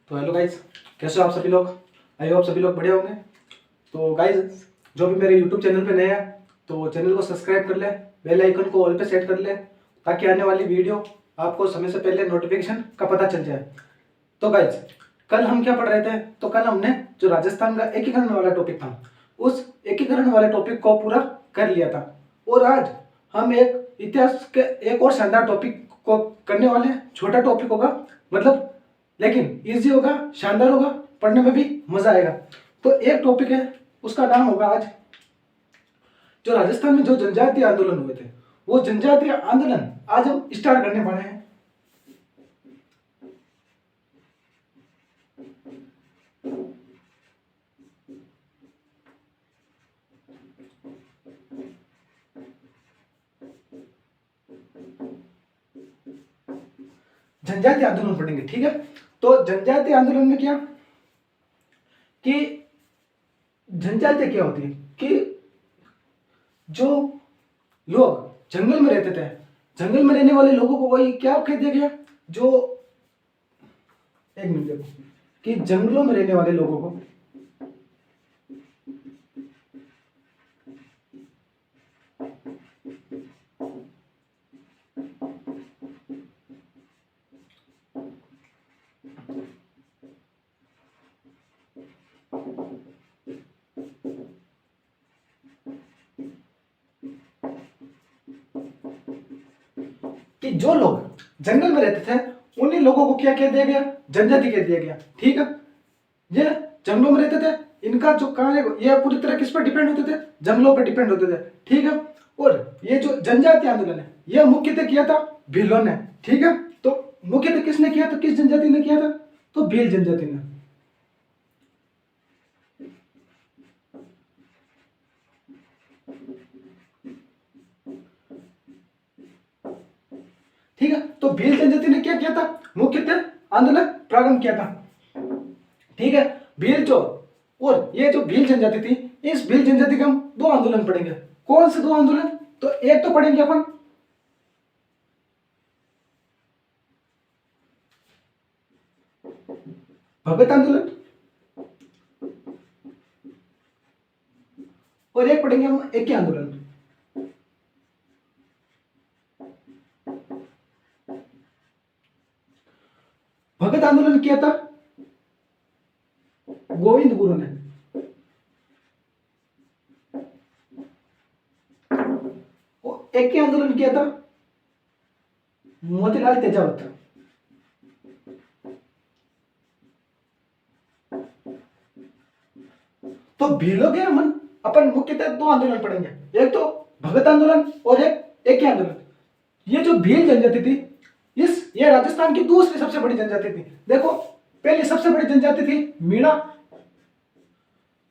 तो hello guys, कैसे हो आप सभी लोग। आई होप सभी लोग बढ़िया होंगे। तो गाइज, जो भी मेरे यूट्यूब चैनल पे नए हैं तो चैनल को सब्सक्राइब कर ले, बेल आइकन को ऑल पे सेट कर ले ताकि आने वाली वीडियो आपको समय से पहले नोटिफिकेशन का पता चल जाए। तो गाइज, कल हम क्या पढ़ रहे थे, तो कल हमने जो राजस्थान का एकीकरण वाला टॉपिक था उस एकीकरण वाले टॉपिक को पूरा कर लिया था। और आज हम एक इतिहास के एक और शानदार टॉपिक को करने वाले हैं। छोटा टॉपिक होगा मतलब, लेकिन इजी होगा, शानदार होगा, पढ़ने में भी मजा आएगा। तो एक टॉपिक है, उसका नाम होगा आज जो राजस्थान में जो जनजातीय आंदोलन हुए थे वो जनजातीय आंदोलन आज हम स्टार्ट करने वाले हैं। जनजातीय आंदोलन पढ़ेंगे, ठीक है। तो जनजातीय आंदोलन में क्या कि जनजातीय क्या होती है कि जो लोग जंगल में रहते थे, जंगल में रहने वाले लोगों को वही क्या कह दिया गया, जो एक मिनट देखो, कि जंगलों में रहने वाले लोगों को कि जो लोग जंगल में रहते थे उन्हीं लोगों को क्या कह दिया गया, जनजाति कह दिया गया, ठीक है। ये जंगलों में रहते थे, इनका जो कार्य ये पूरी तरह किस पर डिपेंड होते थे, जंगलों पर डिपेंड होते थे, ठीक है। और ये जो जनजातीय आंदोलन है यह मुख्यतः किया था भीलों ने, ठीक है। तो मुख्यतः किसने किया था, किस जनजाति ने किया था, तो भील जनजाति ने। ठीक है, तो भील जनजाति ने क्या किया था, मुख्यतः आंदोलन प्रारंभ किया था, ठीक है। भील जो और ये जो भील जनजाति थी, इस भील जनजाति के हम दो आंदोलन पढ़ेंगे। कौन से दो आंदोलन, तो एक तो पढ़ेंगे अपन भगत आंदोलन और एक पढ़ेंगे हम एकी आंदोलन। भगत आंदोलन किया था गोविंद गुरु ने, और एकी आंदोलन किया था मोतीलाल तेजावत। तो भीलों के हम अपन मुख्यतः दो आंदोलन पढ़ेंगे, एक तो भगत आंदोलन और एक एकी आंदोलन। ये जो भील जनजाति थी ये राजस्थान की दूसरी सबसे बड़ी जनजाति थी। देखो, पहली सबसे बड़ी जनजाति थी मीणा,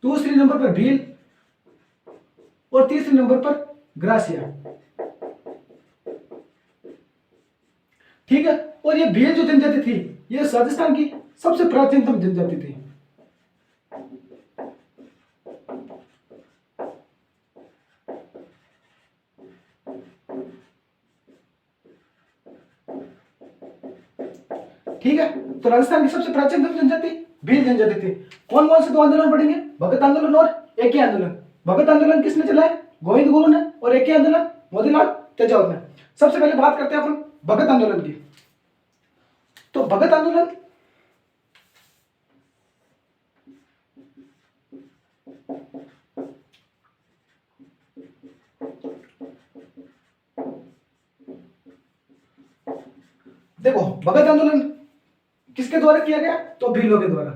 दूसरी नंबर पर भील और तीसरे नंबर पर ग्रासिया, ठीक है। और ये भील जो जनजाति थी ये राजस्थान की सबसे प्राचीनतम जनजाति थी। ठीक है, तो राजस्थान की सबसे प्राचीनतम जनजाति भील जनजाति थी। कौन कौन से दो आंदोलन पढ़ेंगे, भगत आंदोलन और एकी आंदोलन। भगत आंदोलन किसने चलाया, गोविंद गुरु ने, और एकी आंदोलन मोतीलाल तेजावत ने। सबसे पहले बात करते हैं अपन भगत आंदोलन की। तो भगत आंदोलन देखो, भगत आंदोलन किसके द्वारा किया गया, तो भीलों के द्वारा।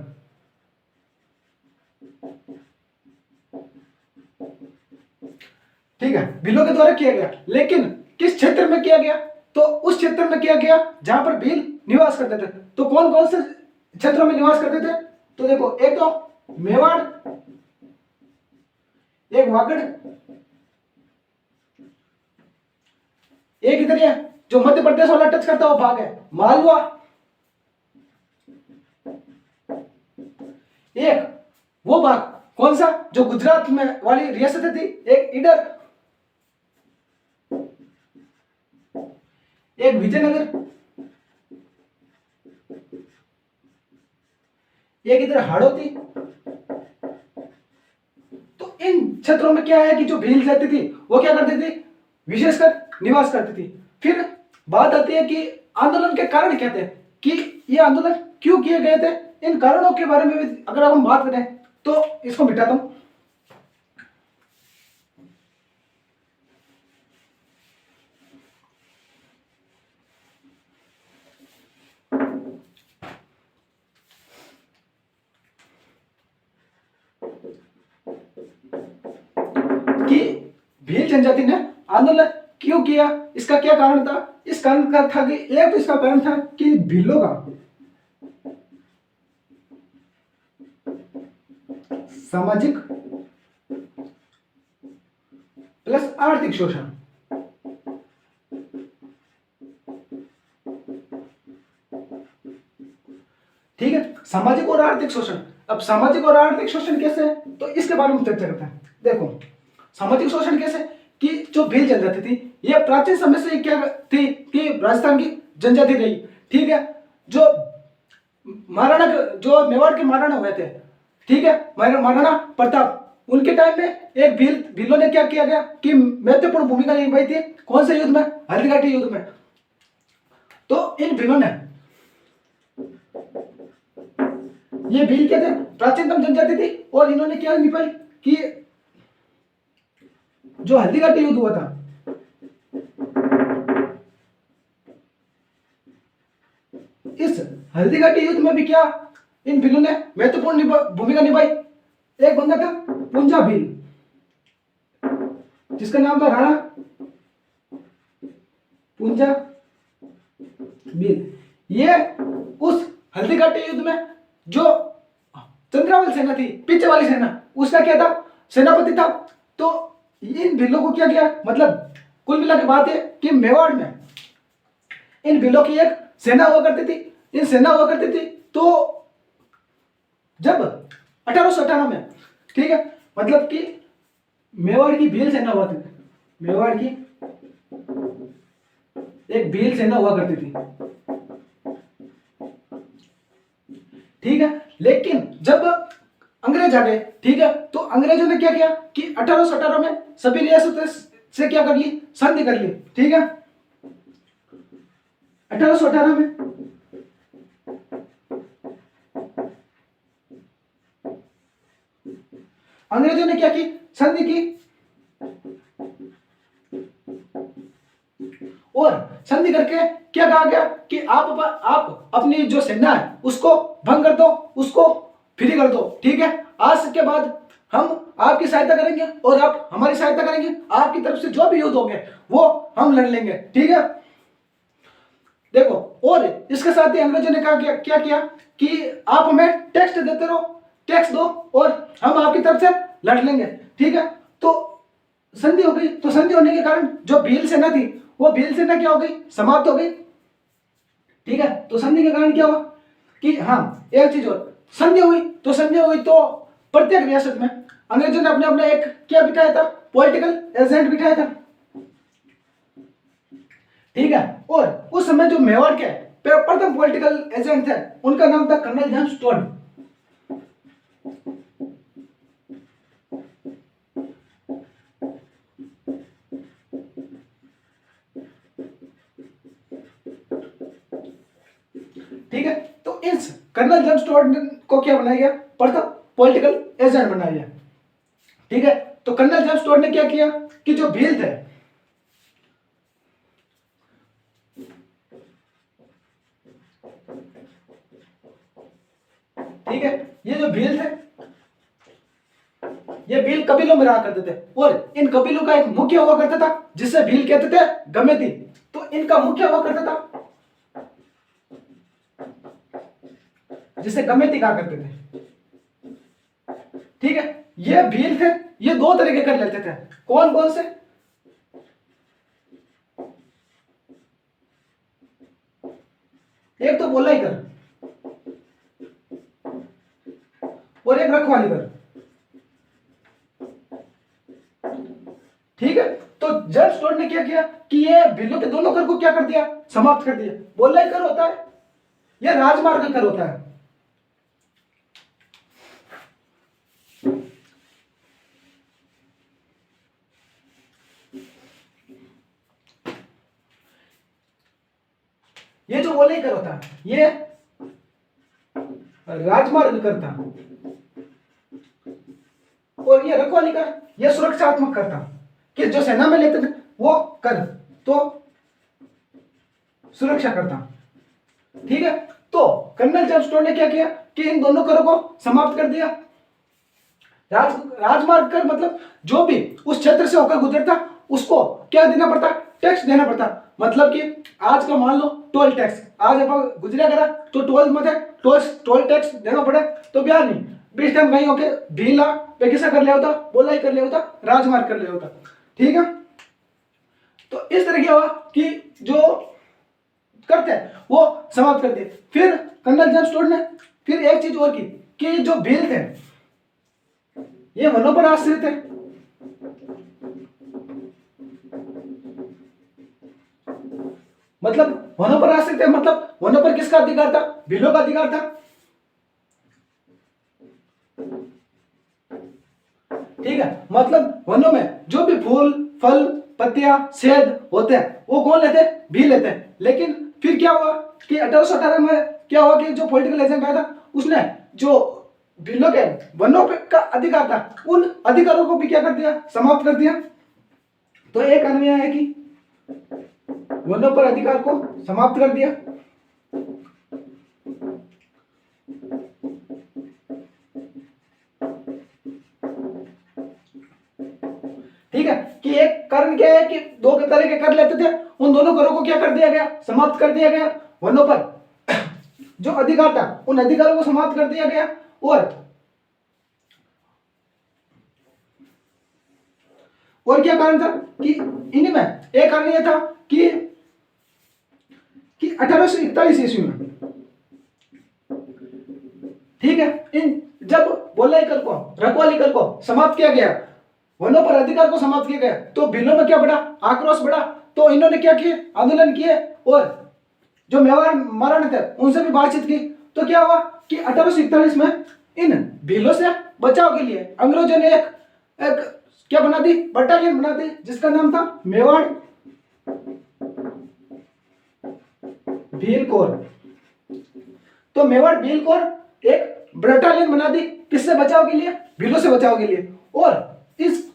ठीक है, भीलों के द्वारा किया गया, लेकिन किस क्षेत्र में किया गया, तो उस क्षेत्र में किया गया जहां पर भील निवास करते थे। तो कौन कौन से क्षेत्रों में निवास करते थे, तो देखो, एक तो मेवाड़, एक वागड़, एक इधर है जो मध्य प्रदेश वाला टच करता हुआ भाग है मालवा, एक वो भाग कौन सा जो गुजरात में वाली रियासत थी, एक इधर, एक विजयनगर, एक इधर हाड़ौती। तो इन क्षेत्रों में क्या है कि जो भील रहती थी वो क्या करती थी, विशेषकर निवास करती थी। फिर बात आती है कि आंदोलन के कारण क्या थे, कि ये आंदोलन क्यों किए गए थे। इन कारणों के बारे में भी अगर हम बात करें तो इसको मिटाता हूं। कि भील जनजाति ने आंदोलन क्यों किया, इसका क्या कारण था। इस कारण का था कि एक तो इसका कारण था कि भीलों का सामाजिक प्लस आर्थिक शोषण। ठीक है, सामाजिक और आर्थिक शोषण। अब सामाजिक और आर्थिक शोषण कैसे है, तो इसके बारे में चर्चा करते हैं। देखो सामाजिक शोषण कैसे, कि जो भील जनजाति थी ये प्राचीन समय से क्या थी कि राजस्थान की जनजाति रही। ठीक है, जो महाराणा जो मेवाड़ के महाराणा हुए थे, ठीक है, महाराणा प्रताप, उनके टाइम में एक भीलों ने क्या किया गया कि महत्वपूर्ण भूमिका निभाई थी। कौन से युद्ध में, हल्दीघाटी युद्ध में। तो इन भीलों ने, ये भील क्या थे, प्राचीनतम जनजाति थी, और इन्होंने क्या निभाई कि जो हल्दीघाटी युद्ध हुआ था, इस हल्दीघाटी युद्ध में भी क्या इन भीलों ने महत्वपूर्ण भूमिका निभाई। एक बंदा था पुंजा भील, जिसका नाम था राणा पुंजा भील। ये उस हल्दीघाटी युद्ध में जो चंद्रावल सेना थी, पीछे वाली सेना, उसका क्या था, सेनापति था। तो इन भीलों को क्या किया, मतलब कुल मिला के बात है कि मेवाड़ में इन भीलों की एक सेना हुआ करती थी। इन सेना हुआ करती थी। तो जब 1818 में, ठीक है, मतलब कि मेवाड़ की भील सेना हुआ थी, मेवाड़ की एक भील सेना हुआ करती थी। ठीक है, लेकिन जब अंग्रेज आ गए, ठीक है, तो अंग्रेजों ने क्या किया कि 1818 में सभी रियासतों से क्या कर ली, संधि कर ली। ठीक है, 1818 में अंग्रेजों ने क्या की, संधि की। और संधि करके क्या कहा गया कि आप अपनी जो सेना है उसको भंग कर दो, उसको फ्री कर दो। ठीक है, आज के बाद हम आपकी सहायता करेंगे और आप हमारी सहायता करेंगे। आपकी तरफ से जो भी युद्ध होंगे वो हम लड़ लेंगे। ठीक है, देखो, और इसके साथ ही अंग्रेजों ने कहा क्या किया कि आप हमें टैक्स देते रहो, टैक्स दो और हम आपकी तरफ से लड़ लेंगे। ठीक है, तो संधि हो गई। तो संधि होने के कारण जो भील सेना थी वो भील सेना क्या हो गई, समाप्त हो गई। ठीक है, तो संधि के कारण क्या हुआ कि हाँ, एक चीज और, संधि हुई तो प्रत्येक रियासत में अंग्रेजों ने अपने अपने एक क्या बिठाया था, पॉलिटिकल एजेंट बिठाया था। ठीक है, और उस समय जो मेवाड़ के प्रथम पॉलिटिकल एजेंट थे उनका नाम था कर्नल जेम्स टोड। ठीक है, तो इस कर्नल जेम्स टोड को क्या बनाया गया, प्रथम पॉलिटिकल एजेंट बनाया गया। ठीक है, तो कर्नल जेम्स टोड ने क्या किया कि जो भील थे, ठीक है, ये जो भील थे, ये भील कबीलों में रहा करते थे, और इन कबीलों का एक मुख्य हुआ करता था जिसे भील कहते थे गमेती। तो इनका मुख्य हुआ करता था जिसे गमेती कहा करते थे। ठीक है, ये भील थे, ये दो तरीके कर लेते थे। कौन कौन से, एक तो बोला ही कर और एक रखवाली कर। ठीक है, तो जेम्स टोड ने क्या किया कि ये भीलों के दोनों कर को क्या कर दिया, समाप्त कर दिया। बोला ही कर होता है, यह राजमार्ग कर होता है। ये जो वलय कर होता ये राजमार्ग कर था, और ये रखवाली कर ये सुरक्षात्मक कर था कि जो सेना में लेते थे वो कर तो सुरक्षा करता। ठीक है, तो कर्नल जेम्स टोड ने क्या किया कि इन दोनों करों को समाप्त कर दिया। राजमार्ग कर मतलब जो भी उस क्षेत्र से होकर गुजरता उसको क्या देना पड़ता, टैक्स देना पड़ता। मतलब कि आज का मान लो टोल टैक्स, आज अपन गुजरा करा तो टोल में टोल टैक्स देना पड़े, तो ब्याह नहीं बीस टाइम कहीं होके ढीला पे किसा कर लिया होता, बोला ही कर लिया होता, राजमार्ग कर लिया होता। ठीक है, तो इस तरह क्या हुआ कि जो करते हैं वो समाप्त कर दिए। फिर कर्नल जेम्स टोड ने फिर एक चीज और की कि जो भील थे ये वनों पर आश्रित थे। मतलब वनों पर आश्रित थे, मतलब वनों पर किसका अधिकार था, भीलों का अधिकार था। ठीक है, मतलब वनों में जो भी फूल फल पत्तियां सेब होते हैं वो कौन लेते हैं, भील लेते हैं। लेकिन फिर क्या हुआ कि 1818 में क्या हुआ कि जो पॉलिटिकल एजेंट आया था उसने जो भीलों के वनों पे का अधिकार था उन अधिकारों को भी क्या कर दिया, समाप्त कर दिया। तो एक कानून है कि वनों पर अधिकार को समाप्त कर दिया। ठीक है, कि एक कारण क्या है कि दो तरह के कर लेते थे, उन दोनों करों को क्या कर दिया गया, समाप्त कर दिया गया। वनों पर जो अधिकार था उन अधिकारों को समाप्त कर दिया गया। और क्या कारण था कि इनमें एक कारण यह था कि 1841 ईस्वी में, ठीक है, इन जब बोलाई कर को रखवाली कर को समाप्त किया गया, वनों पर अधिकार को समाप्त किया गया, तो भीलों में क्या बढ़ा, आक्रोश बढ़ा। तो इन्होंने क्या किए, आंदोलन किए और जो मेवाड़ महाराणा थे उनसे भी बातचीत की। तो क्या हुआ कि 1841 में इन भीलों से बचाव के लिए अंग्रेजों ने एक क्या बना दी, बटालियन बना दी जिसका नाम था मेवाड़ भील कोर। तो मेवाड़ भील कोर एक बटालियन बना दी किससे बचाव के लिए, भीलों से बचाव के लिए। और इस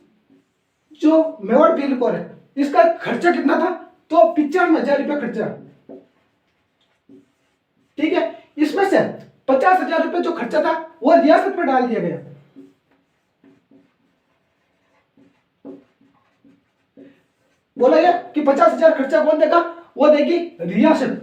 जो मेवाड़ भील कोर है इसका खर्चा कितना था, तो 95,000 रुपया खर्चा। ठीक है, इसमें से 50,000 रुपये जो खर्चा था वो रियासत पर डाल दिया गया। बोला गया कि 50,000 खर्चा कौन देगा, वो देगी रियासत।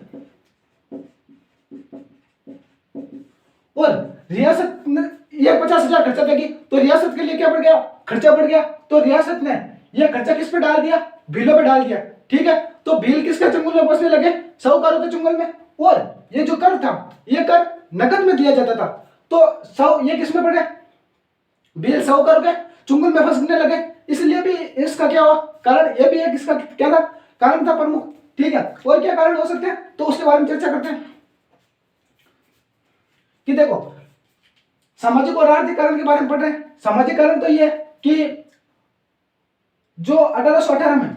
और रियासत ने ये 50,000 खर्चा देगी तो रियासत के लिए क्या बढ़ गया, खर्चा बढ़ गया। तो रियासत ने यह खर्चा किस पे डाल दिया, भीलों पे डाल दिया। ठीक है, तो भील किसके चंगुल में बसने लगे, साहूकारों के चंगुल में। और ये जो कर था ये कर नकद में दिया जाता था। तो ये किस में पड़े, भील साहूकारों के चंगुल में फंसने लगे। इसलिए भी इसका क्या हुआ कारण, ये भी एक इसका क्या था, कारण था प्रमुख। ठीक है, और क्या कारण हो सकते हैं तो उसके बारे में चर्चा करते हैं। कि देखो सामाजिक और आर्थिक कारण के बारे में पढ़ रहे हैं। सामाजिक कारण तो ये कि जो 1818 में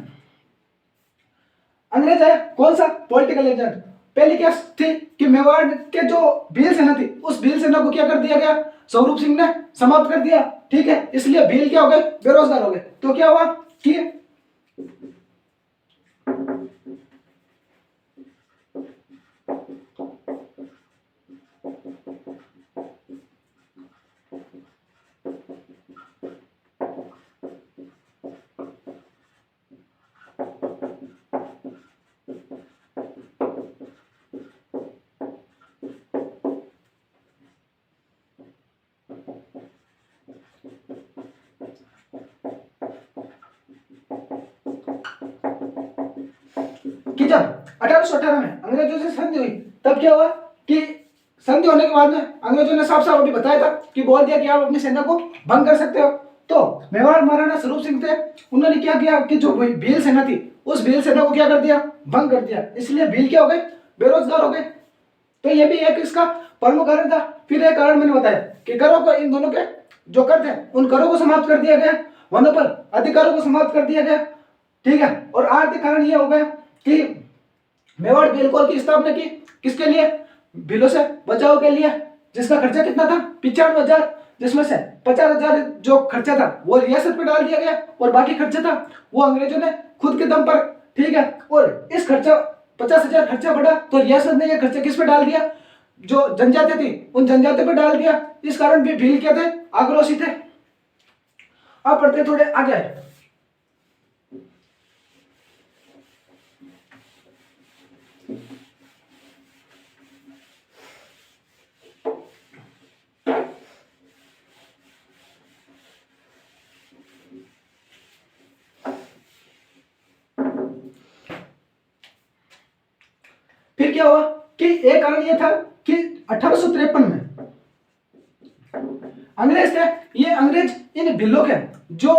अंग्रेज है, कौन सा, पॉलिटिकल एजेंट। पहली क्या थी कि मेवाड़ के जो भील सेना थी उस भील सेना को क्या कर दिया गया, स्वरूप सिंह ने समाप्त कर दिया। ठीक है, इसलिए भील क्या हो गए, बेरोजगार हो गए। तो क्या हुआ कि जब 1818 में अंग्रेजों से संधि हुई तब क्या हुआ कि संधि होने के बाद में अंग्रेजों ने साफ साफ अभी बताया था कि बोल दिया कि आप अपनी सेना को भंग कर सकते हो। तो मेवाड़ महाराणा स्वरूप सिंह थे, उन्होंने क्या किया कि जो भील सेना थी उस भील सेना को क्या कर दिया, भंग कर दिया। इसलिए भील क्या हो गए, बेरोजगार हो गए। तो ये भी एक इसका प्रमुख कारण था। फिर एक कारण मैंने बताया कि करों को, इन दोनों के जो कर थे उन करों को समाप्त कर दिया गया, वनों पर अधिकारों को समाप्त कर दिया गया। ठीक है, और आर्थिक कारण ये हो गया कि मेवाड़ बेलकौर की स्थापना की किसके लिए? भीलों से बचाव के लिए, जिसका खर्चा कितना था? 95,000, जिसमें से 50,000 जो खर्चा था वो रियासत पे डाल दिया गया और बाकी खर्चा था वो अंग्रेजों ने खुद के दम पर, ठीक है। और इस खर्चा 50,000 खर्चा बढ़ा तो रियासत ने यह खर्चा किस पे डाल दिया? जो जनजाति थी उन जनजाति पे डाल दिया। इस कारण भी भील क्या थे? आक्रोशित थे। अब पढ़ते थोड़े आगे। फिर क्या हुआ कि एक कारण यह था कि 1853 में अंग्रेज थे, ये अंग्रेज इन भिल्लों के जो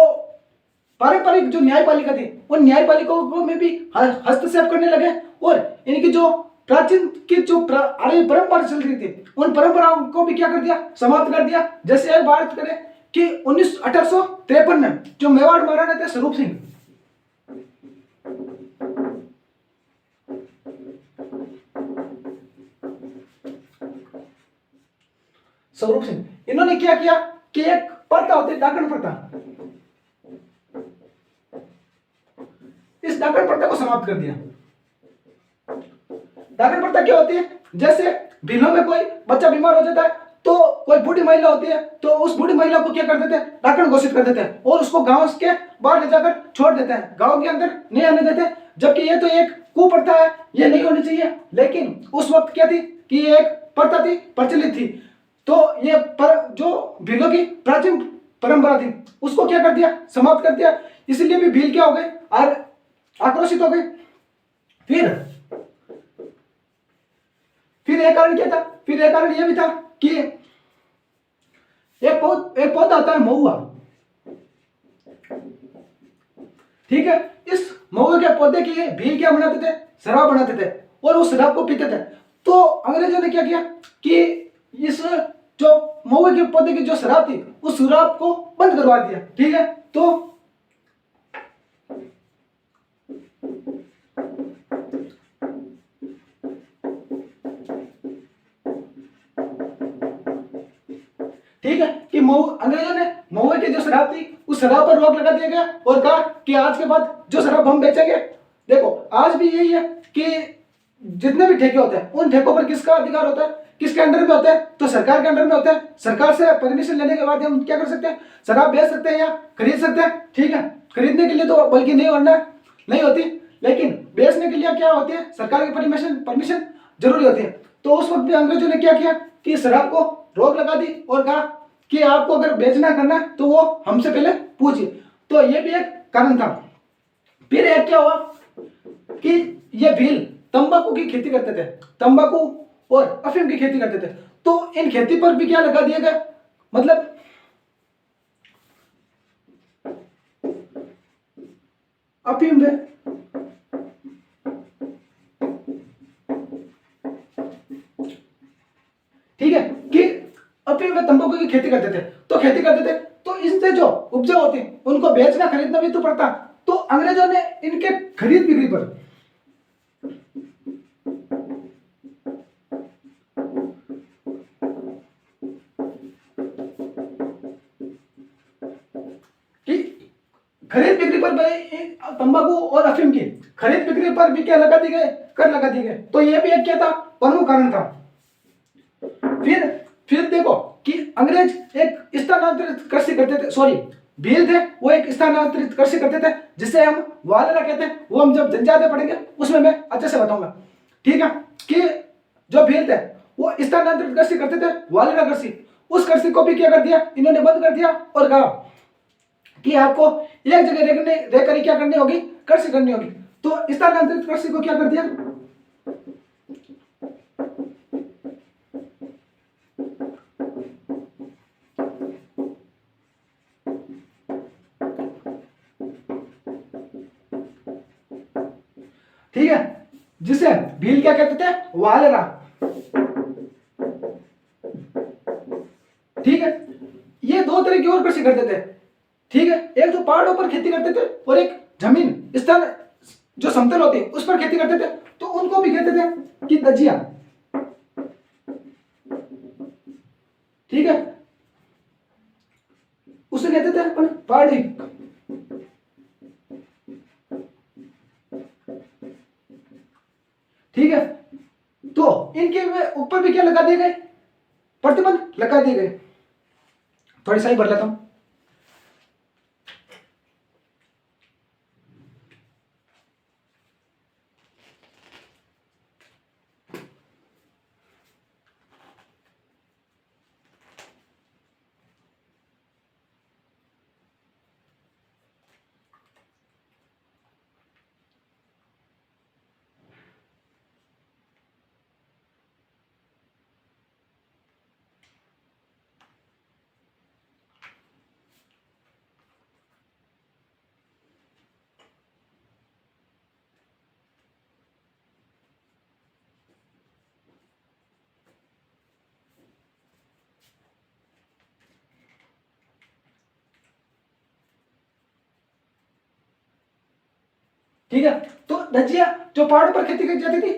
पारंपरिक जो न्यायपालिका थी उन न्यायपालिकाओं में भी हस्तक्षेप करने लगे और इनकी जो प्राचीन की जो आर्य परंपरा चल रही थी उन परंपराओं को भी क्या कर दिया? समाप्त कर दिया। जैसे एक बात करें कि 1853 में जो मेवाड़ महाराणा थे स्वरूप सिंह, स्वरूप सिंह, इन्होंने क्या किया कि एक प्रथा होती है डाकण प्रथा, इस डाकण प्रथा को समाप्त कर दिया। डाकण प्रथा क्या होती है? जैसे भीलों में कोई बच्चा बीमार हो जाता है तो कोई बूढ़ी महिला होती है तो उस बूढ़ी महिला को क्या कर देते हैं? डाकण घोषित कर देते हैं और उसको गांव के बाहर ले जाकर छोड़ देते हैं, गांव के अंदर नहीं आने देते। जबकि ये तो एक कुप्रथा है, ये नहीं होनी चाहिए, लेकिन उस वक्त क्या थी कि ये एक प्रथा थी, प्रचलित थी। तो ये जो भीलों की प्राचीन परंपरा थी उसको क्या कर दिया? समाप्त कर दिया। इसलिए भी भील क्या हो गए? और आक्रोशित हो गए। फिर एक कारण क्या था? फिर एक कारण यह भी था कि एक पौधा आता है महुआ, ठीक है। इस महुए के पौधे की भील क्या बनाते थे? शराब बनाते थे और उस शराब को पीते थे। तो अंग्रेजों ने क्या किया कि इस जो महुए के पौधे की जो शराब थी उस शराब को बंद करवा दिया, ठीक है। तो ठीक है कि अंग्रेजों ने महुए की जो शराब थी उस शराब पर रोक लगा दिया गया और कहा कि आज के बाद जो शराब हम बेचेंगे, देखो आज भी यही है कि जितने भी ठेके होते हैं उन ठेकों पर किसका अधिकार होता है? किसके अंडर में होता है? तो सरकार के अंडर में होता है। सरकार से परमिशन लेने के बाद हम क्या कर सकते हैं? शराब बेच सकते हैं या खरीद सकते हैं, ठीक है। खरीदने के लिए तो बल्कि नहीं होती, लेकिन बेचने के लिए क्या होती है? सरकार की परमिशन जरूरी होती है। तो उस वक्त भी अंग्रेजों ने क्या किया कि शराब को रोक लगा दी और कहा कि आपको अगर बेचना करना है तो वो हमसे पहले पूछिए। तो ये भी एक कारण था। फिर एक क्या हुआ कि ये भील तंबाकू की खेती करते थे, तंबाकू और अफीम की खेती करते थे। तो इन खेती पर भी क्या लगा दिया गया? मतलब अफीम में ठीक है कि अफीम में तंबाकू की खेती करते थे। तो इससे जो उपजा होती उनको बेचना खरीदना भी तो पड़ता। तो अंग्रेजों ने इनके खरीद बिक्री पर तंबाकू और अफीम की खरीद बिक्री पर भी क्या लगा दी गए? कर लगा दी गए। तो यह भी एक क्या था? प्रमुख कारण था। फिर देखो कि अंग्रेज एक स्थानांतरित कृषि करते थे, सॉरी भील थे वो एक स्थानांतरित कृषि करते थे जिसे हम वालेरा कहते हैं। वो हम जब जनजाति पढ़ेंगे उसमें मैं अच्छे से बताऊंगा, ठीक है। कि जो भील थे वो स्थानांतरित कृषि करते थे, वालेरा कृषि। उस कृषि को भी क्या कर दिया इन्होंने? बंद कर दिया और कहा कि आपको एक जगह रहकर क्या करनी होगी? कृषि करनी होगी। तो स्थानांतरित कृषि को क्या कर दिया? ठीक है, जिसे भील क्या कहते थे? वालेरा, ठीक है। ये दो तरह की और कृषि करते थे, ठीक है। एक तो पहाड़ों पर खेती करते थे और एक जमीन स्थान जो समतल होती है उस पर खेती करते थे। तो उनको भी कहते थे कि दजिया। ठीक है, उसे कहते थे अपन पहाड़ी। ठीक है, तो इनके ऊपर भी क्या लगा दिए गए, प्रतिबंध लगा दिए गए। थोड़ी सा ही भर लेता हूं। ठीक है, तो दजिया जो पहाड़ों पर खेती की जाती थी,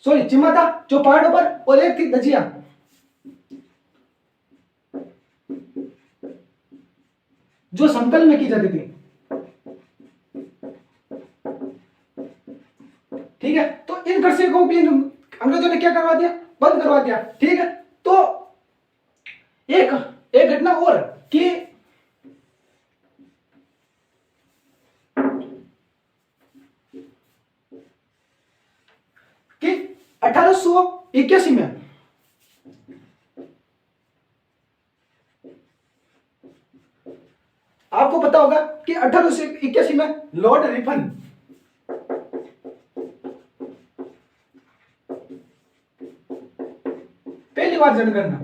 सॉरी चिमाता जो पहाड़ों पर, और एक थी दजिया जो समतल में की जाती थी। ठीक है, तो इन कृषि को भी अंग्रेजों ने क्या करवा दिया, बंद करवा दिया। ठीक है, तो एक एक घटना और कि कि 1881 में आपको पता होगा कि 1881 में लॉर्ड रिपन पहली बार जनगणना,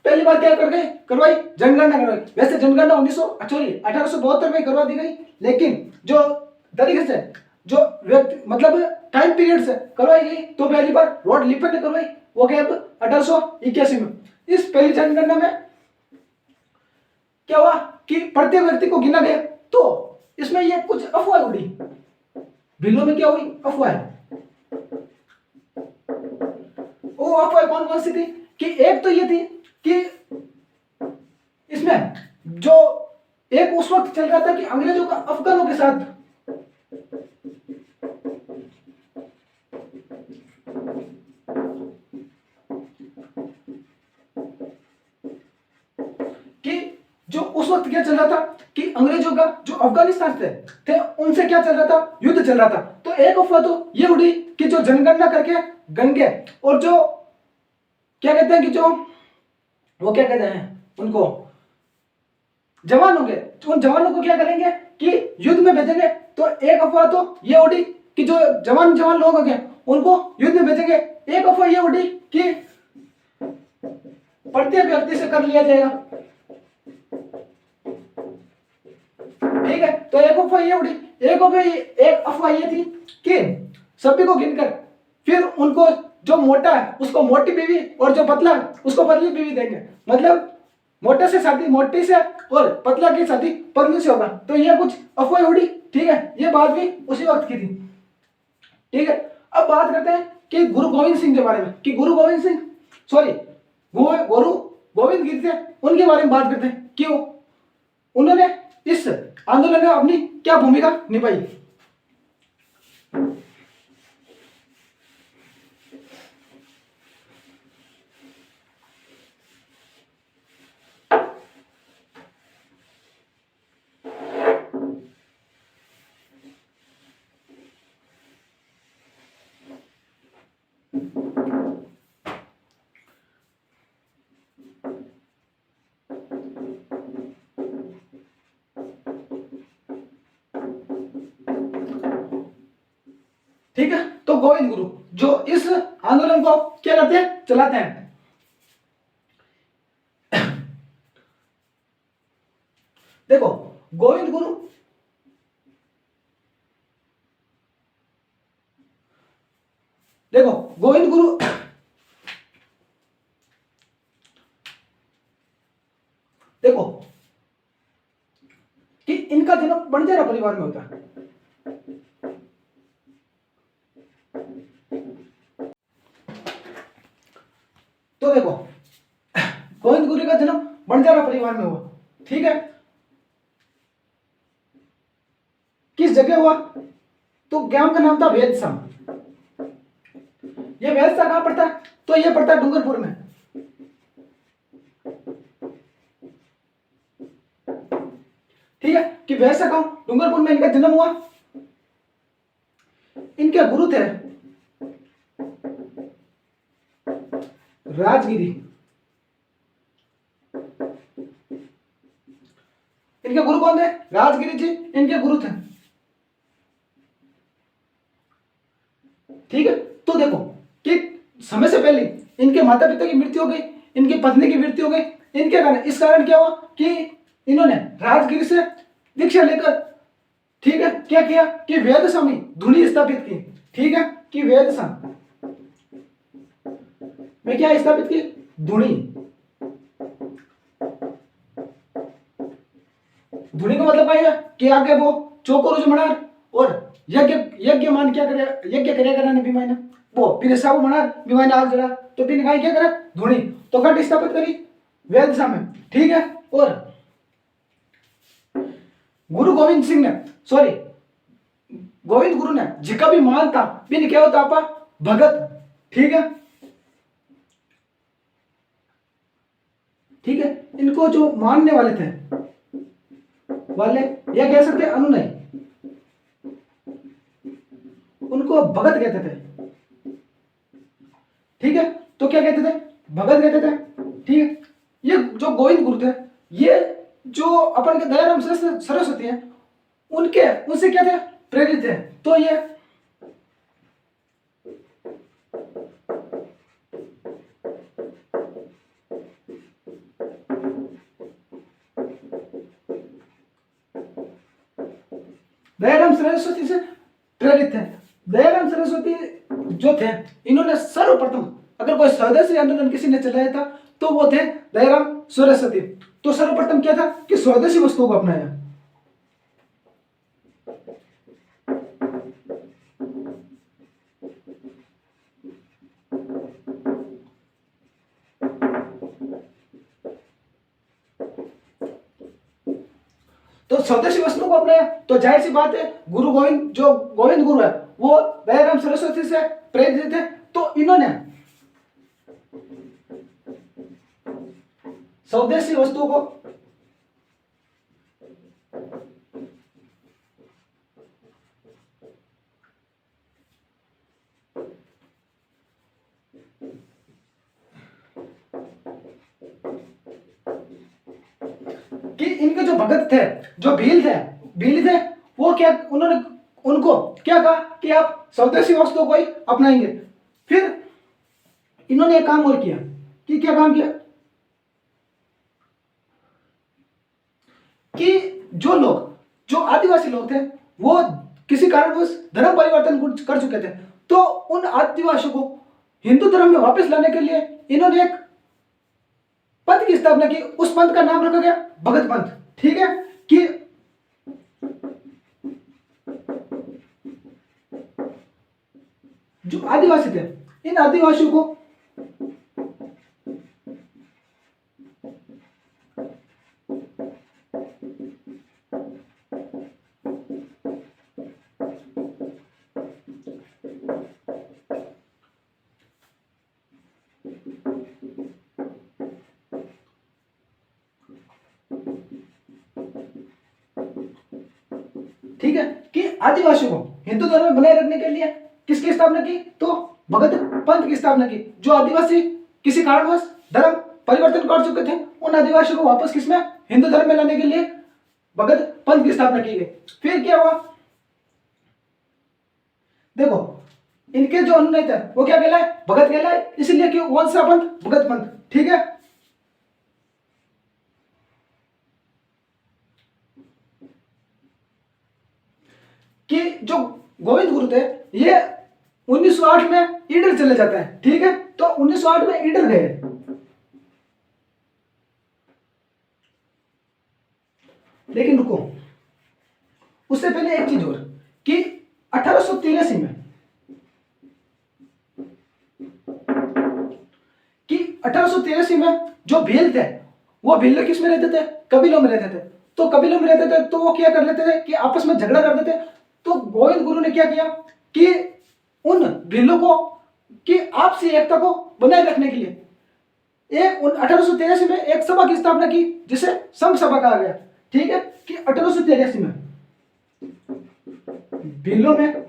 पहली बार क्या कर गए, करवाई, जनगणना करवाई। वैसे जनगणना 1872 में करवा दी गई, लेकिन जो तरीके से जो व्यक्ति मतलब टाइम पीरियड से करवाई गई, तो पहली बार लॉर्ड लिपन ने करवाई, वो क्या 1881 में। इस पहली जनगणना में क्या हुआ कि प्रत्येक व्यक्ति को गिना गया, तो इसमें ये कुछ अफवाह उड़ी। बिलों में क्या हुई, अफवाह। वो अफवाह कौन कौन सी थी कि एक तो ये थी कि इसमें जो एक उस वक्त चल रहा था कि अंग्रेजों का अफगानों के साथ कि जो उस वक्त क्या चल रहा था कि अंग्रेजों का जो अफगानिस्तान थे उनसे क्या चल रहा था, युद्ध चल रहा था। तो एक अफवाह तो ये उड़ी कि जो जनगणना करके गंगे और जो क्या कहते हैं कि जो वो क्या कहते हैं उनको जवान होंगे, उन जवानों को क्या करेंगे कि युद्ध में भेजेंगे। तो एक अफवाह तो ये उड़ी कि जो जवान लोग होंगे उनको युद्ध में भेजेंगे। एक अफवाह ये उड़ी कि प्रत्येक व्यक्ति से कर लिया जाएगा। ठीक है, तो एक अफवाह ये उड़ी। एक अफवाह ये थी कि सभी को गिनकर फिर उनको जो मोटा है उसको मोटी बीवी और जो पतला है उसको पतली बीवी देंगे। मतलब मोटे से शादी मोटी से और पतला की शादी पतली से होगा। तो ये कुछ अफवाह उड़ी। ठीक है, ये बात भी उसी वक्त की थी। ठीक है, अब बात करते हैं कि गुरु गोविंद सिंह के बारे में, कि गुरु गोविंद सिंह सॉरी गुरु गोविंद गिर थे, उनके बारे में बात करते हैं कि उन्होंने इस आंदोलन में अपनी क्या भूमिका निभाई। ठीक है, तो गोविंद गुरु जो इस आंदोलन को क्या करते हैं, चलाते हैं। देखो गोविंद गुरु देखो गोविंद गुरु देखो कि परिवार में होता है। तो देखो गोविंद गुरु का जन्म बंजारा परिवार में हुआ, ठीक है। किस जगह हुआ? तो गांव का नाम था वेदसा। ये वेदसा कहां पड़ता है? तो ये पड़ता है डूंगरपुर में। ठीक है कि वेदसा गांव डूंगरपुर में इनका जन्म हुआ। इनके गुरु थे राजगिरी। इनके गुरु कौन थे? राजगिरी जी इनके गुरु थे, ठीक है। तो देखो कि समय से पहले इनके माता पिता की मृत्यु हो गई, इनकी पत्नी की मृत्यु हो गई। इनके कारण इस कारण क्या हुआ कि इन्होंने राजगिरी से दीक्षा लेकर, ठीक है, क्या किया कि वेदसा में धुनी स्थापित की, ठीक है, कि वेदसा में क्या स्थापित की? धुनी। धुनी का मतलब क्या है कि आगे वो चौकोर मनार और यज्ञ यज्ञ मान क्या करे, यज्ञ करे कराने भी मायना वो फिर साबु मनार भी मायना आग जला, तो फिर काय क्या करे? धुनी। तो घट स्थापित करी वेदसा में, ठीक है। और गुरु गोविंद सिंह ने, सॉरी गोविंद गुरु ने जिका भी मान था बिन क्या होता आपा भगत, ठीक है, ठीक है। इनको जो मानने वाले थे वाले या कह सकते अनुनय, उनको भगत कहते थे, ठीक है। तो क्या कहते थे? भगत कहते थे, ठीक है। ये जो गोविंद गुरु थे, ये जो अपन के दयाराम सरस्वती हैं उनके उनसे क्या थे? प्रेरित थे। तो ये दयाराम सरस्वती से प्रेरित थे। दयाराम सरस्वती जो थे इन्होंने सर्वप्रथम अगर कोई स्वदेशी आंदोलन किसी ने चलाया था तो वो थे दयाराम सरस्वती। तो सर्वप्रथम क्या था कि स्वदेशी वस्तुओं को अपनाया। तो स्वदेशी वस्तुओं को अपनाया तो जाहिर सी बात है गुरु गोविंद जो गोविंद गुरु है वो दयाराम सरस्वती से प्रेरित थे। तो इन्होंने स्वदेशी वस्तुओं को कि इनके जो भगत थे, जो भील थे वो क्या उन्होंने उनको क्या कहा कि आप स्वदेशी वस्तुओं को ही अपनाएंगे। फिर इन्होंने एक काम और किया कि क्या काम किया कि जो आदिवासी लोग थे वो किसी कारणवश धर्म परिवर्तन कर चुके थे। तो उन आदिवासियों को हिंदू धर्म में वापस लाने के लिए इन्होंने एक पंथ की स्थापना की। उस पंथ का नाम रखा गया भगत पंथ, ठीक है। कि जो आदिवासी थे इन आदिवासियों को ठीक है कि आदिवासियों को हिंदू धर्म में बनाए रखने के लिए किसकी स्थापना की? तो भगत पंथ की स्थापना की। जो आदिवासी किसी कारणवश धर्म परिवर्तन कर चुके थे उन आदिवासियों को वापस किसमें? हिंदू धर्म में लाने के लिए भगत पंथ की स्थापना की गई। फिर क्या हुआ देखो इनके जो अनुयायी थे वो क्या कहलाए? भगत कहलाए। इसलिए कि कौन सा पंथ? भगत पंथ, ठीक है। कि जो गोविंद गुरु थे ये 1908 में ईडर चले जाते हैं, ठीक है। तो 1908 में ईडर गए, लेकिन रुको उससे पहले एक चीज और कि 1883 में कि 1883 में जो भील थे वो भील किस में रहते थे? कबीलों में रहते थे। तो कबीलों में रहते थे तो वो क्या कर लेते थे कि आपस में झगड़ा करते थे। तो गोविंद गुरु ने क्या किया कि उन भीलों को कि आपसी एकता को बनाए रखने के लिए एक 1883 में एक सभा की स्थापना की जिसे संघ सभा कहा गया। ठीक है कि 1883 में भीलों में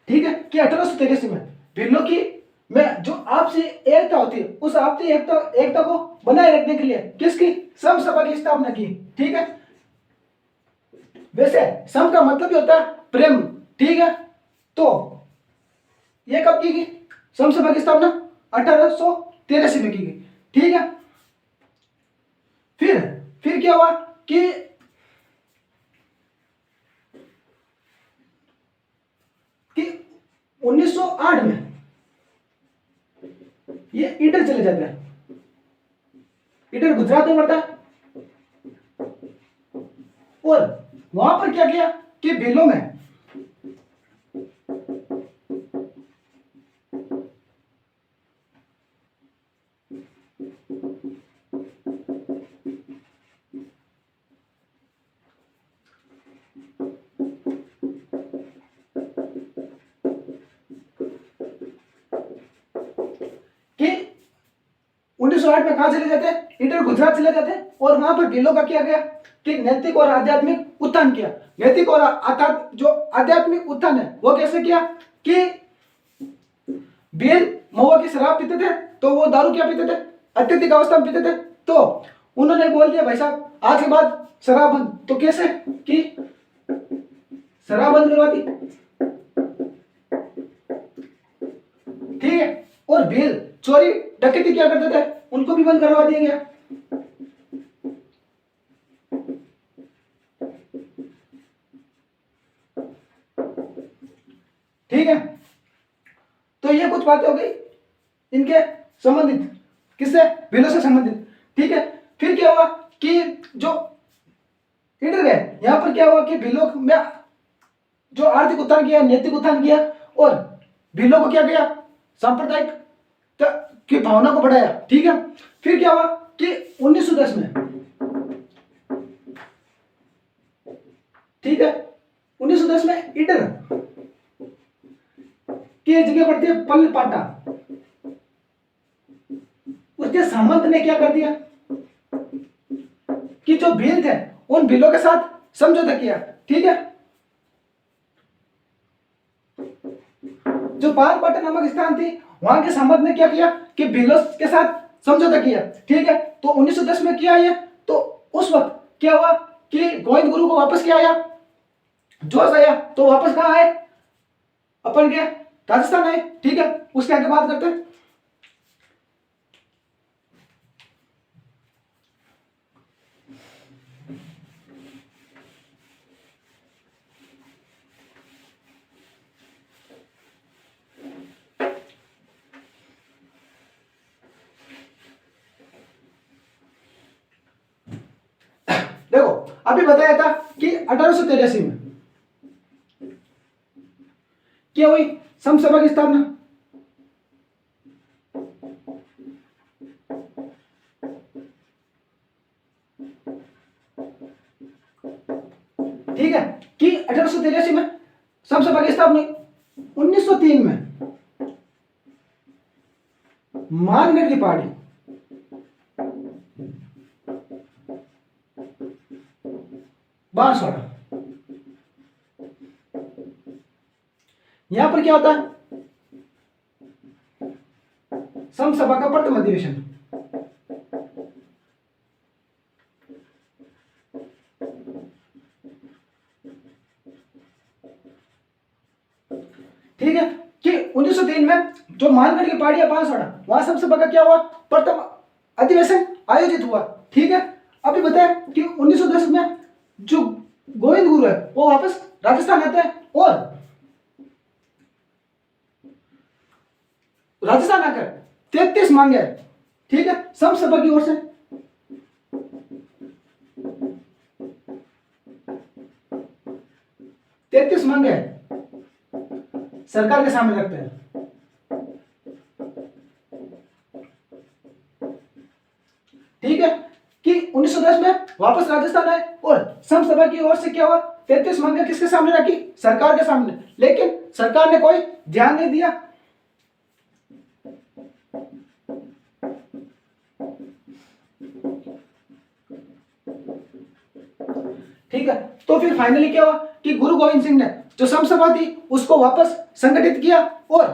ठीक है कि 1883 में भीलों की में जो आपसी एकता होती है उस आपसी एकता को बनाए रखने के लिए किसकी संघ सभा की स्थापना की। ठीक है वैसे संघ का मतलब ही होता है प्रेम। ठीक है तो ये कब की गई संघ सभा की स्थापना? 1883 में की गई। ठीक है फिर क्या हुआ कि कि 1908 में ये ईडर चले जाते हैं। ईडर गुजरात में पड़ता है और वहां पर क्या किया कि भीलों में कि 1908 में कहा चले जाते हैं? ईडर गुजरात चले जाते हैं और वहां पर भीलों का किया गया कि नैतिक और आध्यात्मिक उत्थान किया। नैतिक और जो आध्यात्मिक उत्थान है वो कैसे किया कि भील महुआ की शराब पीते थे तो वो दारू क्या पीते थे? अत्यधिक अवस्था में पीते थे। तो उन्होंने बोल दिया भाई साहब आज के बाद शराब बंद। तो कैसे कि शराब बंद करवा दी। ठीक है और भील चोरी डकैती क्या करते थे उनको भी बंद करवा दिया गया। ठीक है तो ये कुछ बातें हो गई इनके संबंधित किससे? भीलों से संबंधित। ठीक है फिर क्या हुआ कि जो ईडर गए यहां पर क्या हुआ कि भीलों में जो आर्थिक उत्थान किया नैतिक उत्थान किया और भीलों को क्या किया सांप्रदायिक की भावना को बढ़ाया। ठीक है फिर क्या हुआ कि 1910 में ठीक है 1910 में ईडर की जगह पड़ती है पलपाटा। उसके सामंत ने क्या कर दिया कि जो भील थे उन भीलों के साथ समझौता किया। ठीक है जो पालपाटा नामक स्थान थी वहां के सामंत ने क्या किया कि भीलों के साथ समझौता किया। ठीक है तो 1910 में किया ये। तो उस वक्त क्या हुआ कि गोविंद गुरु को वापस क्या आया जोश आया। तो वापस कहां आए अपन के राजस्थान आए। ठीक है उसके आगे बात करते हैं। देखो अभी बताया था कि 1883 में क्या हुई संघ सभा की स्थापना। ठीक है कि 1883 में संघ सभा की स्थापना। 1903 में मानगढ़ की पहाड़ी बांसवाड़ा यहां पर क्या होता है संघ सभा का प्रथम अधिवेशन। ठीक है कि 1903 में जो मानगढ़ की पहाड़ी है बांसवाड़ा वहां संघ सभा का क्या हुआ प्रथम अधिवेशन आयोजित हुआ। ठीक है, अभी बताए कि 1910 में जो गोविंद गुरु है वो वापस राजस्थान आते हैं और राजस्थान आकर 33 मांगे। ठीक है, सब सभा की ओर से 33 मांगे सरकार के सामने रखते हैं। ठीक है, कि 1910 में वापस राजस्थान आए और सम सभा की ओर से क्या हुआ, 33 मांगे किसके सामने रखी, सरकार के सामने, लेकिन सरकार ने कोई ध्यान नहीं दिया। ठीक है, तो फिर फाइनली क्या हुआ कि गुरु गोविंद सिंह ने जो सम सभा थी उसको वापस संगठित किया और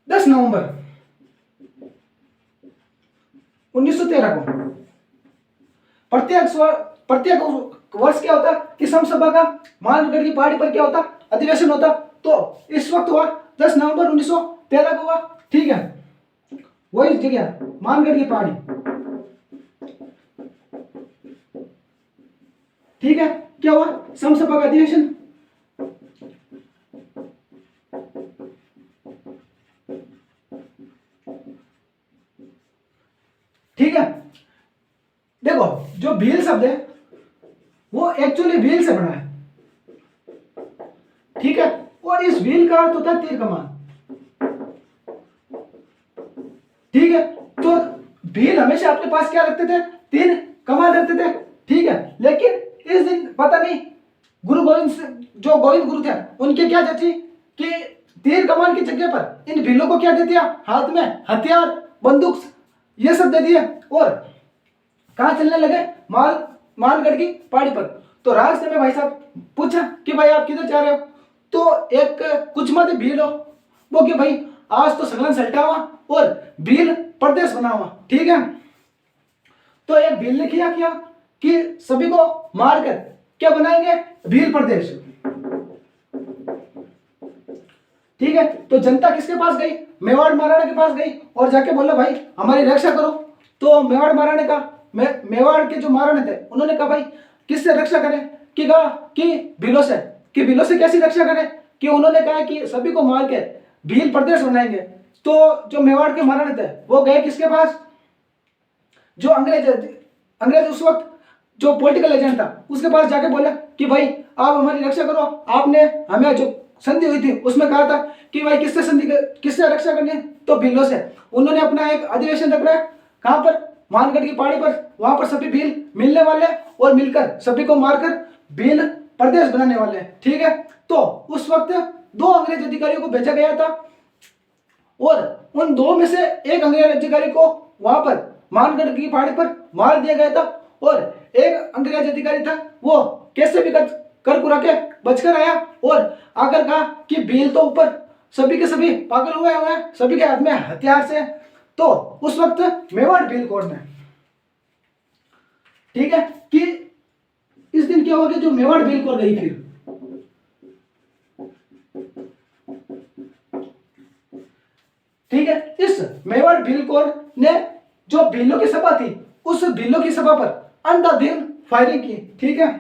10 नवंबर 1913 को प्रत्येक वर्ष क्या होता कि सम सभा का मानगढ़ की पहाड़ी पर क्या होता, अधिवेशन होता। तो इस वक्त हुआ 10 नवंबर 1913 को हुआ। ठीक है, वही जगह मानगढ़ की पहाड़ी। ठीक है, क्या हुआ, सम सभा का अधिवेशन। ठीक है, देखो जो भील शब्द है वो एक्चुअली व्हील से बना है। ठीक है, और इस व्हील का अर्थ होता है तीर कमान। ठीक है, तो भील हमेशा अपने पास क्या रखते थे, तीर कमान रखते थे। ठीक है, लेकिन इस दिन पता नहीं गुरु गोविंद जो गोविंद गुरु थे उनके क्या जची कि तीर कमान की जगह पर इन भीलों को क्या दे दिया, हाथ में हथियार बंदूक ये सब दे दिए और कहां चलने लगे, मालगढ़ की पहाड़ी पर। तो रास्ते में भाई साहब पूछा कि भाई आप किधर जा रहे हो, तो एक कुछ मत भील हो वो कि भाई आज तो सगलन सल्टा हुआ और भील प्रदेश बना हुआ। ठीक है, तो एक भील ने किया क्या कि सभी को मारकर क्या बनाएंगे, भील प्रदेश। ठीक है, तो जनता किसके पास गई, मेवाड़ महाराणा के पास गई और जाके बोला भाई हमारी रक्षा करो। तो मेवाड़ महाराणा का मेवाड़ के जो महाराणा थे उन्होंने कहा भाई किससे रक्षा करें, कि कहा कि भीलों से। कि भीलों से कैसी रक्षा करें, कि उन्होंने कहा कि सभी को मार के भील प्रदेश बनाएंगे। तो जो मेवाड़ के महाराणा थे वो गए किसके पास, जो अंग्रेज उस वक्त जो पॉलिटिकल एजेंट था उसके पास जाके बोला कि भाई आप हमारी रक्षा करो, आपने हमें जो संधि हुई थी उसमें कहा था कि भाई किससे रक्षा करनी है, तो भीलों से। उन्होंने अपना एक अधिवेशन रख रहा है कहां पर, मानगढ़ की पहाड़ी पर। वहां पर सभी भील मिलने वाले और मिलकर सभी को मारकर भील प्रदेश बनाने वाले हैं। ठीक है, तो उस वक्त 2 अंग्रेज अधिकारियों को भेजा गया था और उन 2 में से एक अंग्रेज अधिकारी को वहां पर मानगढ़ की पहाड़ी पर मार दिया गया था और एक अंग्रेज अधिकारी था वो कैसे भी कर कुरा के बचकर आया और आकर कहा कि भील तो ऊपर सभी के सभी पागल हुए हैं, सभी के हाथ में हथियार से। तो उस वक्त मेवाड़ भील कोड में, ठीक है, कि इस दिन क्या हुआ कि जो मेवाड़ भील कोड गई फिर, ठीक है, इस मेवाड़ भील कोड ने जो भीलों की सभा थी उस भीलों की सभा पर अंधाधुंध फायरिंग की। ठीक है,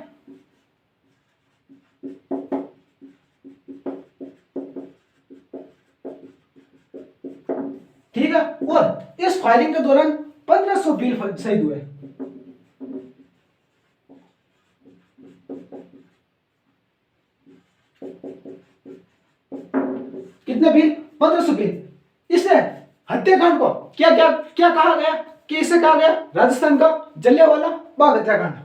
ठीक है, और इस फायरिंग के दौरान 1500 भील शहीद हुए। कितने भील, 1500 भील। इसे हत्याकांड को क्या क्या क्या कहा गया, कि इसे कहा गया राजस्थान का जलियांवाला बाग हत्याकांड।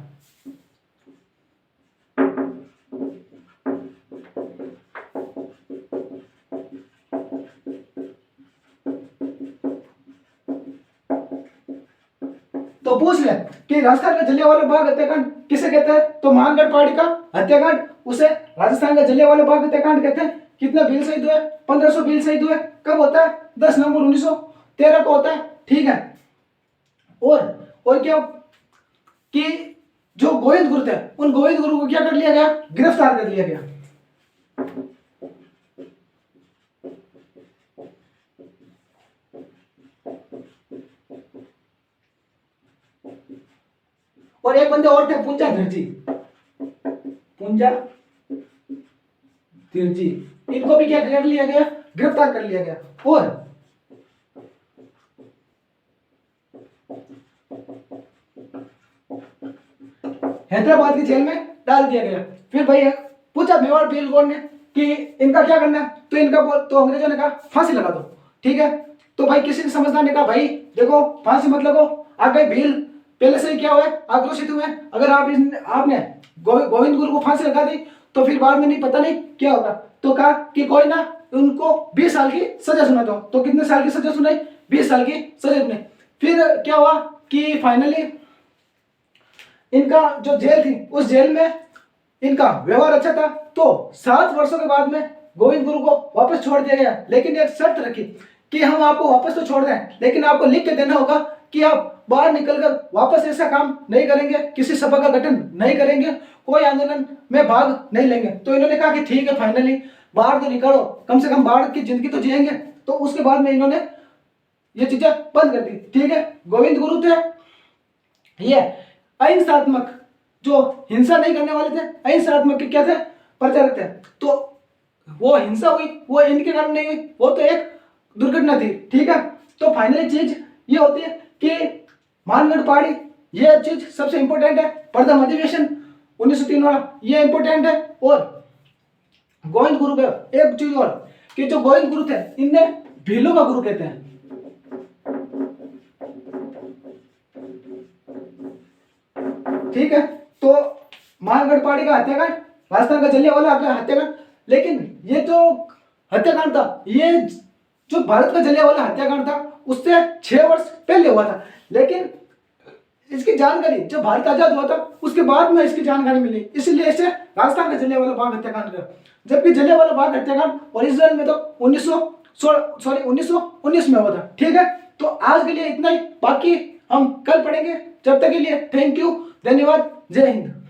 तो पूछ ले कि राजस्थान का जलियांवाला बाग हत्याकांड किसे कहते हैं, तो मानगढ़ पहाड़ी का हत्याकांड उसे राजस्थान का जलियांवाला बाग हत्याकांड कहते हैं। कितने भील शहीद हुए, 1500 भील शहीद हुए। कब होता है, 10 नवंबर 1913 को होता है। ठीक है, और क्या कि जो गोविंद गुरु थे उन गोविंद गुरु को क्या कर लिया गया, गिरफ्तार कर लिया गया। और एक बंदे और थे पुंजा धीरजी, पुंजा धीरजी, इनको भी क्या कर लिया गया, गिरफ्तार कर लिया गया और हैदराबाद की जेल में डाल दिया गया। फिर भाई पूछा मेवाड़ पीएल कोर्ट ने कि इनका क्या करना है, तो इनका तो अंग्रेजों ने कहा फांसी लगा दो। ठीक है, तो भाई किसी ने समझदार ने कहा भाई देखो फांसी मत लगो, आ गए भील पहले से ही क्या हुआ है, आक्रोशित हुए, अगर आपने गोविंद गुरु को फांसी लगा दी तो फिर बाद में नहीं पता नहीं क्या होगा। तो कहा कि कोई ना उनको 20 साल की सजा सुना दो। तो कितने साल की सजा सुनाई, 20 साल की सजा सुनाई। फिर क्या हुआ कि फाइनली इनका जो जेल थी उस जेल में इनका व्यवहार अच्छा था, तो 7 वर्षों के बाद में गोविंद गुरु को वापस छोड़ दिया गया। लेकिन एक शर्त रखी कि हम आपको वापस तो छोड़ दें, लेकिन आपको लिख के देना होगा कि आप बाहर निकलकर वापस ऐसा काम नहीं करेंगे, किसी सभा का गठन नहीं करेंगे, कोई आंदोलन में भाग नहीं लेंगे। तो इन्होंने कहा कि ठीक है फाइनली बाहर तो निकलो, कम से कम बाहर की जिंदगी तो जिएंगे। तो उसके बाद में इन्होंने ये चीजें बंद कर दी। ठीक है, गोविंद गुरु थे ये अहिंसात्मक, जो हिंसा नहीं करने वाले थे, अहिंसात्मक के क्या थे, प्रचारक थे। तो वो हिंसा हुई वो इनके कारण नहीं हुई, वो तो एक दुर्घटना थी। ठीक है, तो फाइनली चीज ये होती है कि मानगढ़ पहाड़ी ये चीज सबसे इंपॉर्टेंट है। प्रथम अधिवेशन 1903 वाला ये इंपॉर्टेंट है। और गोविंद गुरु का एक चीज और कि जो गोविंद गुरु थे इन्हें भीलों का गुरु कहते हैं। ठीक है, तो मानगढ़ पहाड़ी का हत्याकांड, राजस्थान का जलियांवाला बाग हत्याकांड, लेकिन ये जो हत्याकांड था ये जो भारत का जलियांवाला हत्याकांड था उससे 6 वर्ष पहले हुआ था। लेकिन इसकी जानकारी जब भारत आजाद हुआ था उसके बाद में इसकी जानकारी मिली, इसलिए इसे राजस्थान का जलियांवाला बाग हत्याकांड का। जबकि जलियांवाला बाग हत्याकांड ओरिजिनल में तो 1919 में हुआ था। ठीक है, तो आज के लिए इतना ही, बाकी हम कल पढ़ेंगे। जब तक के लिए थैंक यू, धन्यवाद, जय हिंद।